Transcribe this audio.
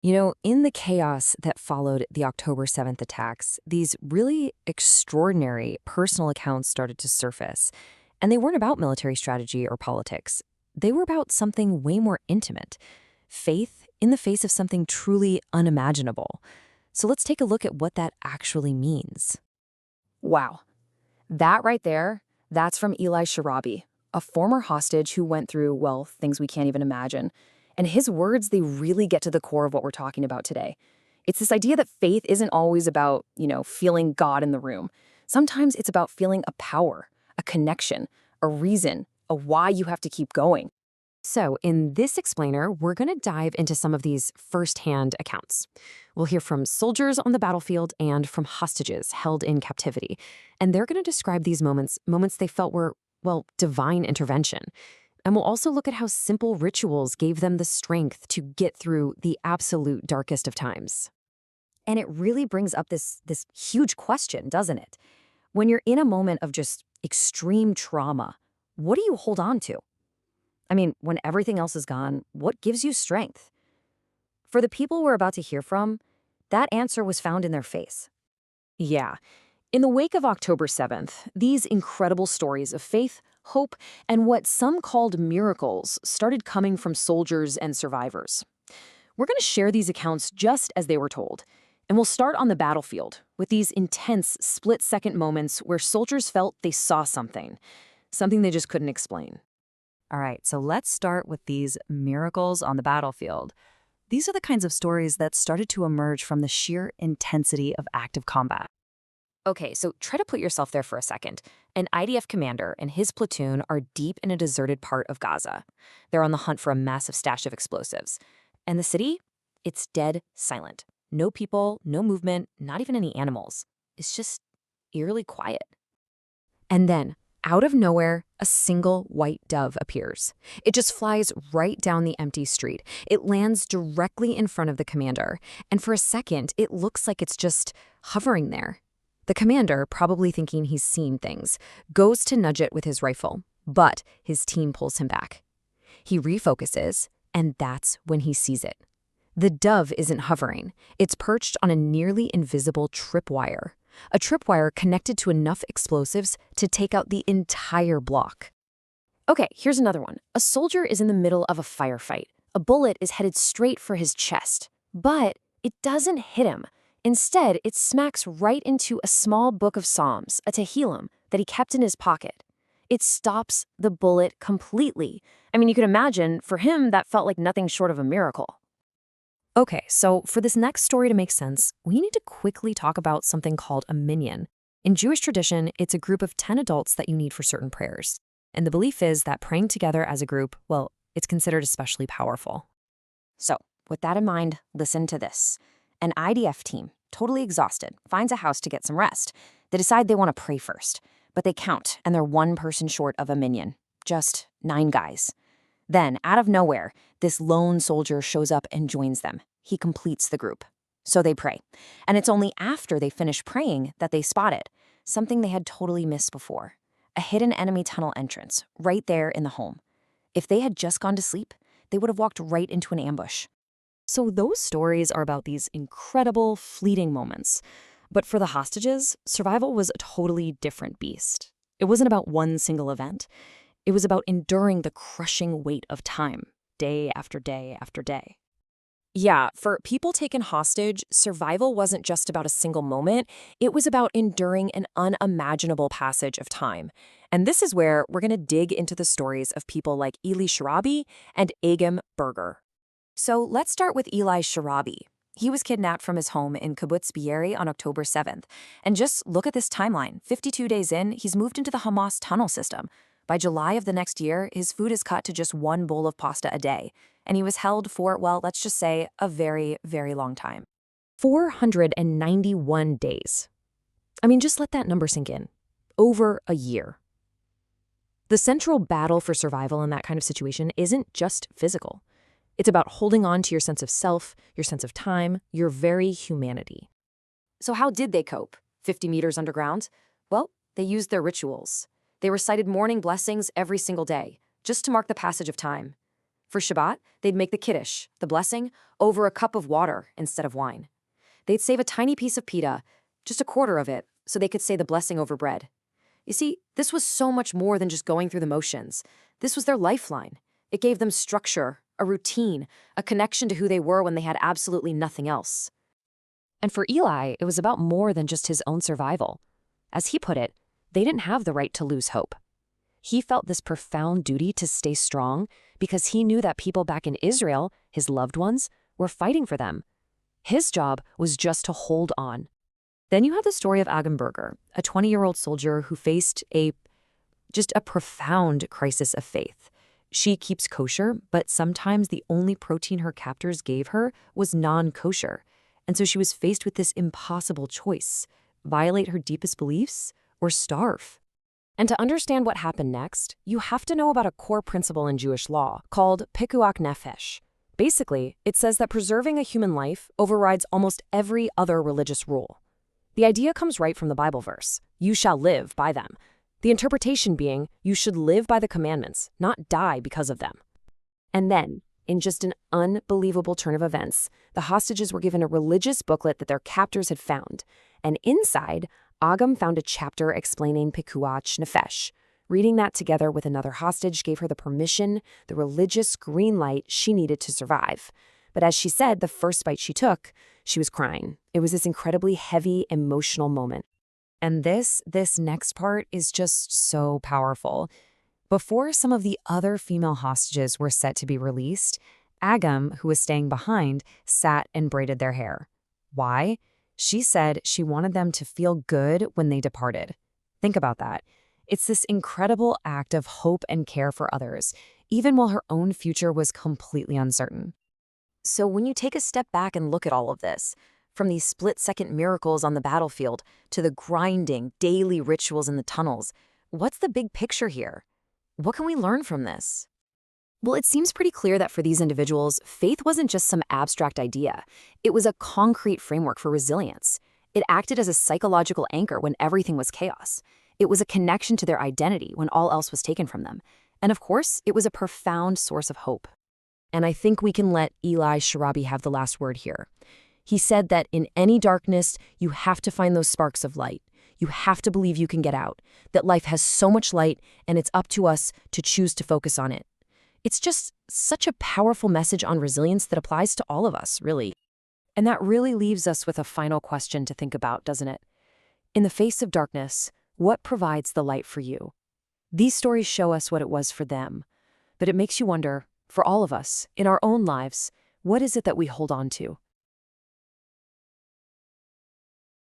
In the chaos that followed the October 7th attacks, these really extraordinary personal accounts started to surface. And they weren't about military strategy or politics. They were about something way more intimate: faith in the face of something truly unimaginable. So let's take a look at what that actually means. Wow. That right there, that's from Eli Sharabi, a former hostage who went through, well, things we can't even imagine. And his words, they really get to the core of what we're talking about today. It's this idea that faith isn't always about, feeling God in the room. Sometimes it's about feeling a power, a connection, a reason, a why you have to keep going. So, in this explainer, we're going to dive into some of these firsthand accounts. We'll hear from soldiers on the battlefield and from hostages held in captivity. And they're going to describe these moments they felt were, well, divine intervention. And we'll also look at how simple rituals gave them the strength to get through the absolute darkest of times. And it really brings up this huge question, doesn't it? When you're in a moment of just extreme trauma, what do you hold on to? I mean, when everything else is gone, what gives you strength? For the people we're about to hear from, that answer was found in their face. Yeah. In the wake of October 7th, these incredible stories of faith, hope, and what some called miracles started coming from soldiers and survivors. We're going to share these accounts just as they were told. And we'll start on the battlefield with these intense split-second moments where soldiers felt they saw something they just couldn't explain. All right, so let's start with these miracles on the battlefield. These are the kinds of stories that started to emerge from the sheer intensity of active combat. Okay, so try to put yourself there for a second. An IDF commander and his platoon are deep in a deserted part of Gaza. They're on the hunt for a massive stash of explosives. And the city? It's dead silent. No people, no movement, not even any animals. It's just eerily quiet. And then, out of nowhere, a single white dove appears. It just flies right down the empty street. It lands directly in front of the commander. And for a second, it looks like it's just hovering there. The commander, probably thinking he's seen things, goes to nudge it with his rifle, but his team pulls him back. He refocuses, and that's when he sees it. The dove isn't hovering. It's perched on a nearly invisible tripwire. A tripwire connected to enough explosives to take out the entire block. Okay, here's another one. A soldier is in the middle of a firefight. A bullet is headed straight for his chest, but it doesn't hit him. Instead, it smacks right into a small book of Psalms, a Tehillim, that he kept in his pocket. It stops the bullet completely. I mean, you can imagine, for him, that felt like nothing short of a miracle. Okay, so for this next story to make sense, we need to quickly talk about something called a minyan. In Jewish tradition, it's a group of 10 adults that you need for certain prayers. And the belief is that praying together as a group, well, it's considered especially powerful. So, with that in mind, listen to this. An IDF team, totally exhausted, finds a house to get some rest. They decide they want to pray first, but they count, and they're one person short of a minyan. Just 9 guys. Then, out of nowhere, this lone soldier shows up and joins them. He completes the group. So they pray. And it's only after they finish praying that they spot it, something they had totally missed before. A hidden enemy tunnel entrance, right there in the home. If they had just gone to sleep, they would have walked right into an ambush. So those stories are about these incredible, fleeting moments. But for the hostages, survival was a totally different beast. It wasn't about one single event. It was about enduring the crushing weight of time, day after day after day. Yeah, for people taken hostage, survival wasn't just about a single moment. It was about enduring an unimaginable passage of time. And this is where we're going to dig into the stories of people like Eli Sharabi and Agam Berger. So let's start with Eli Sharabi. He was kidnapped from his home in Kibbutz Be'eri on October 7th. And just look at this timeline. 52 days in, he's moved into the Hamas tunnel system. By July of the next year, his food is cut to just 1 bowl of pasta a day. And he was held for, well, let's just say, a very, very long time. 491 days. I mean, just let that number sink in. Over a year. The central battle for survival in that kind of situation isn't just physical. It's about holding on to your sense of self, your sense of time, your very humanity. So how did they cope? 50 meters underground? Well, they used their rituals. They recited morning blessings every single day, just to mark the passage of time. For Shabbat, they'd make the kiddush, the blessing, over a cup of water instead of wine. They'd save a tiny piece of pita, just a quarter of it, so they could say the blessing over bread. You see, this was so much more than just going through the motions. This was their lifeline. It gave them structure, a routine, a connection to who they were when they had absolutely nothing else. And for Eli, it was about more than just his own survival. As he put it, they didn't have the right to lose hope. He felt this profound duty to stay strong because he knew that people back in Israel, his loved ones, were fighting for them. His job was just to hold on. Then you have the story of Agamberger, a 20-year-old soldier who faced a profound crisis of faith. She keeps kosher, but sometimes the only protein her captors gave her was non-kosher. And so she was faced with this impossible choice: violate her deepest beliefs or starve. And to understand what happened next, you have to know about a core principle in Jewish law called pikuach nefesh. Basically, it says that preserving a human life overrides almost every other religious rule. The idea comes right from the Bible verse, "You shall live by them." The interpretation being, you should live by the commandments, not die because of them. And then, in just an unbelievable turn of events, the hostages were given a religious booklet that their captors had found. And inside, Agam found a chapter explaining pikuach nefesh. Reading that together with another hostage gave her the permission, the religious green light she needed to survive. But as she said, the first bite she took, she was crying. It was this incredibly heavy, emotional moment. And this next part is just so powerful. Before some of the other female hostages were set to be released, Agam, who was staying behind, sat and braided their hair. Why? She said she wanted them to feel good when they departed. Think about that. It's this incredible act of hope and care for others, even while her own future was completely uncertain. So when you take a step back and look at all of this, from these split-second miracles on the battlefield to the grinding, daily rituals in the tunnels, what's the big picture here? What can we learn from this? Well, it seems pretty clear that for these individuals, faith wasn't just some abstract idea. It was a concrete framework for resilience. It acted as a psychological anchor when everything was chaos. It was a connection to their identity when all else was taken from them. And of course, it was a profound source of hope. And I think we can let Eli Sharabi have the last word here. He said that in any darkness, you have to find those sparks of light. You have to believe you can get out, that life has so much light, and it's up to us to choose to focus on it. It's just such a powerful message on resilience that applies to all of us, really. And that really leaves us with a final question to think about, doesn't it? In the face of darkness, what provides the light for you? These stories show us what it was for them, but it makes you wonder, for all of us, in our own lives, what is it that we hold on to?